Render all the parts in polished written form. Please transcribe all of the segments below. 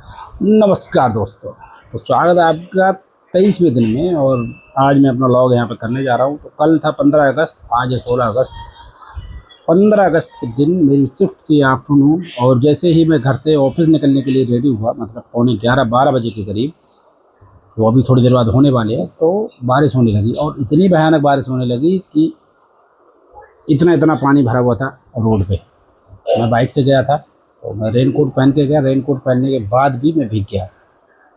नमस्कार दोस्तों। तो स्वागत है आपका 23वें दिन में। और आज मैं अपना लॉग यहाँ पे करने जा रहा हूँ। तो कल था 15 अगस्त, आज है 16 अगस्त। 15 अगस्त के दिन मेरी शिफ्ट थी आफ्टरनून, और जैसे ही मैं घर से ऑफिस निकलने के लिए रेडी हुआ, मतलब पौने 11-12 बजे के करीब, वो अभी थोड़ी देर बाद होने वाले हैं, तो बारिश होने लगी। और इतनी भयानक बारिश होने लगी कि इतना इतना पानी भरा हुआ था रोड पे। मैं बाइक से गया था, तो मैं रेन कोट पहन के गया। रेन कोट पहनने के बाद भी मैं भीग गया।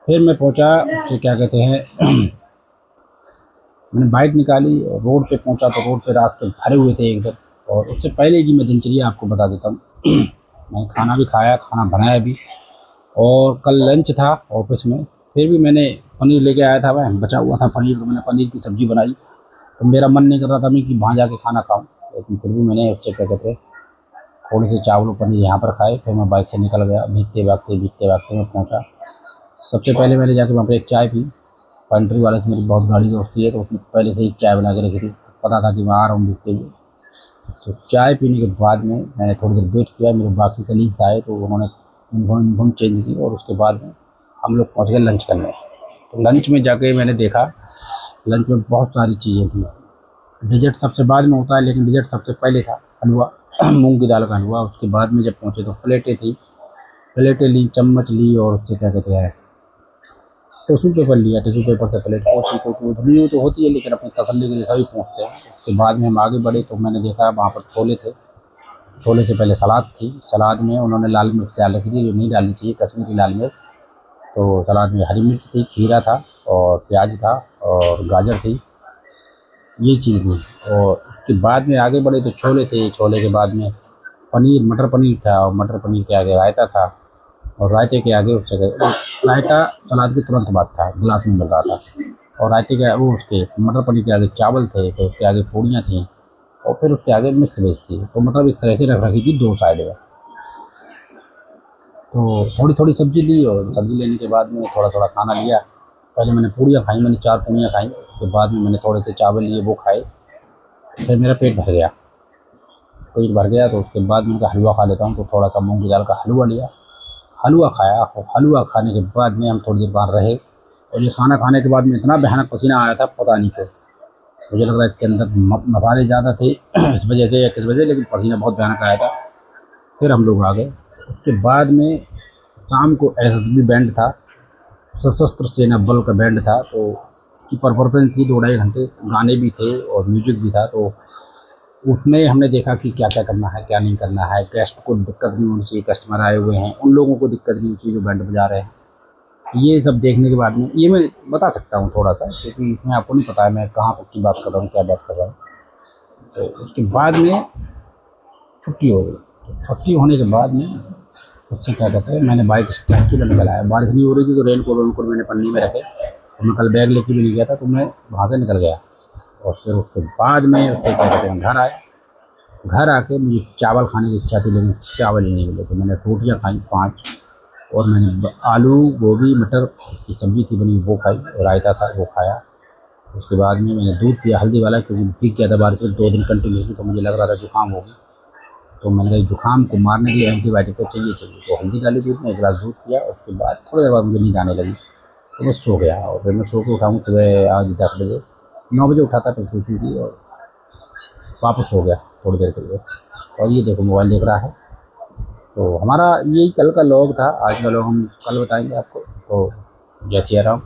फिर मैं पहुंचा, उससे क्या कहते हैं मैंने बाइक निकाली और रोड पे पहुंचा, तो रोड पे रास्ते भरे हुए थे एकदम। और उससे पहले की मैं दिनचर्या आपको बता देता हूँ। मैं खाना भी खाया, खाना बनाया भी, और कल लंच था ऑफिस में। फिर भी मैंने पनीर लेके आया था, मैं बचा हुआ था पनीर, तो मैंने पनीर की सब्ज़ी बनाई। तो मेरा मन नहीं कर रहा था मैं कि वहाँ जाके खाना खाऊँ, लेकिन फिर भी मैंने उससे क्या कहते हैं थोड़े से चावल और पनीर यहाँ पर खाए। फिर मैं बाइक से निकल गया, भीगते भागते मैं पहुँचा। सबसे पहले मैंने जाके वहाँ पर एक चाय पी। पेंट्री वाले से मेरी बहुत गाढ़ी दोस्ती है, तो उसने पहले से ही चाय बना के रखी थी, पता था कि मैं आ रहा हूँ भीगते हुए। तो चाय पीने के बाद में मैंने थोड़ी देर वेट किया, मेरे बाकी कलीग्स आए तो उन्होंने यूनिफॉर्म चेंज की, और उसके बाद में हम लोग पहुँच गए लंच करने। तो लंच में जाके मैंने देखा, लंच में बहुत सारी चीज़ें थी। डिजर्ट सबसे बाद में होता है, लेकिन डिजर्ट सबसे पहले था हलवा। मूंग की दाल का हलवा। उसके बाद में जब पहुँचे तो प्लेटें थी, प्लेटें ली, चम्मच ली, और उससे क्या कहते हैं टिश्यू पेपर लिया। टिश्यू पेपर से प्लेट पोंछी, क्योंकि धुली तो होती है, लेकिन अपनी तसल्ली के लिए सभी पूछते हैं। उसके बाद में हम आगे बढ़े, तो मैंने देखा वहाँ पर छोले थे। छोले से पहले सलाद थी। सलाद में उन्होंने लाल मिर्च डाल रखी थी, जो नहीं डालनी चाहिए, कश्मीरी लाल मिर्च। तो सलाद में हरी मिर्च थी, खीरा था, और प्याज था, और गाजर थी। ये चीज़ थी। और इसके बाद में आगे बढ़े तो छोले थे। छोले के बाद में पनीर, मटर पनीर था, और मटर पनीर के आगे रायता था, और रायते के आगे उससे रायता सलाद के तुरंत बाद था, गिलास में मिल रहा था। और रायते के वो उसके मटर पनीर के आगे चावल थे, फिर उसके आगे पूड़ियाँ थीं, और फिर उसके आगे मिक्स वेज थी। तो मतलब इस तरह से रख रखी थी दो साइड में। तो थोड़ी थोड़ी सब्ज़ी ली, और सब्ज़ी लेने के बाद में थोड़ा थोड़ा खाना लिया। पहले मैंने पूड़ियाँ खाई, मैंने 4 पूड़ियाँ खाई। उसके बाद में मैंने थोड़े से चावल लिए, वो खाए। फिर मेरा पेट भर गया। पेट भर गया तो उसके बाद मैंने कहा हलवा खा लेता हूँ, तो थोड़ा सा मूँग की दाल का हलवा लिया, हलवा खाया। और हलवा खाने के बाद में हम थोड़ी देर बाहर रहे। और ये खाना खाने के बाद में इतना भयानक पसीना आया था, पता नहीं क्यों। मुझे लग रहा है इसके अंदर मसाले ज़्यादा थे इस वजह से या किस वजह, लेकिन पसीना बहुत भयानक आया था। फिर हम लोग आ गए। उसके बाद में शाम को एसएसबी बैंड था, सशस्त्र सेना बल का बैंड था। तो उसकी परफॉर्मेंस थी 2-2.5 घंटे, गाने भी थे और म्यूजिक भी था। तो उसमें हमने देखा कि क्या क्या करना है, क्या नहीं करना है। गेस्ट को दिक्कत नहीं होनी चाहिए, कस्टमर आए हुए हैं उन लोगों को दिक्कत नहीं होनी चाहिए जो बैंड बजा रहे हैं। ये सब देखने के बाद में ये मैं बता सकता हूँ थोड़ा सा, क्योंकि इसमें आपको नहीं पता है मैं कहाँ तक की बात कर रहा हूँ, क्या बात कर रहा हूँ। तो उसके बाद में छुट्टी हो गई। तो छुट्टी होने के बाद में उससे क्या कहते हैं मैंने बाइक स्टार्ट की, निकल आया। बारिश नहीं हो रही थी, तो रेनकोट मैंने पन्नी में रखे। तो मैं कल बैग लेके भी नहीं गया था, तो मैं वहाँ से निकल गया। और फिर उसके बाद में उससे क्या कहते हैं घर आए। घर आके मुझे चावल खाने की इच्छा थी, लेकिन चावल ही नहीं मिले। तो मैंने रोटियाँ खाई 5, और मैंने आलू गोभी मटर इसकी सब्ज़ी थी बनी, वो खाई, और रायता था वो खाया। उसके बाद में मैंने दूध पिया हल्दी वाला, क्योंकि भीग गया था बारिश में 2 दिन कंटिन्यू, तो मुझे लग रहा था जुकाम होगी। तो मैंने कहा जुकाम को मारने के लिए एंटीबायोटिक तो चाहिए। तो हल्दी डाली दूध में 1 गिलास दूध पिया। उसके बाद थोड़ी देर बाद मुझे नींद आने लगी, तो मैं सो गया। और फिर मैं सो के उठाऊँ सुबह आज 10 बजे, 9 बजे उठा था, फिर सोची थी और वापस सो गया थोड़ी देर के लिए। और ये देखो मोबाइल देख रहा है। तो हमारा यही कल का लॉग था। आज का लॉग हम कल बताएंगे आपको। तो जय सिया राम।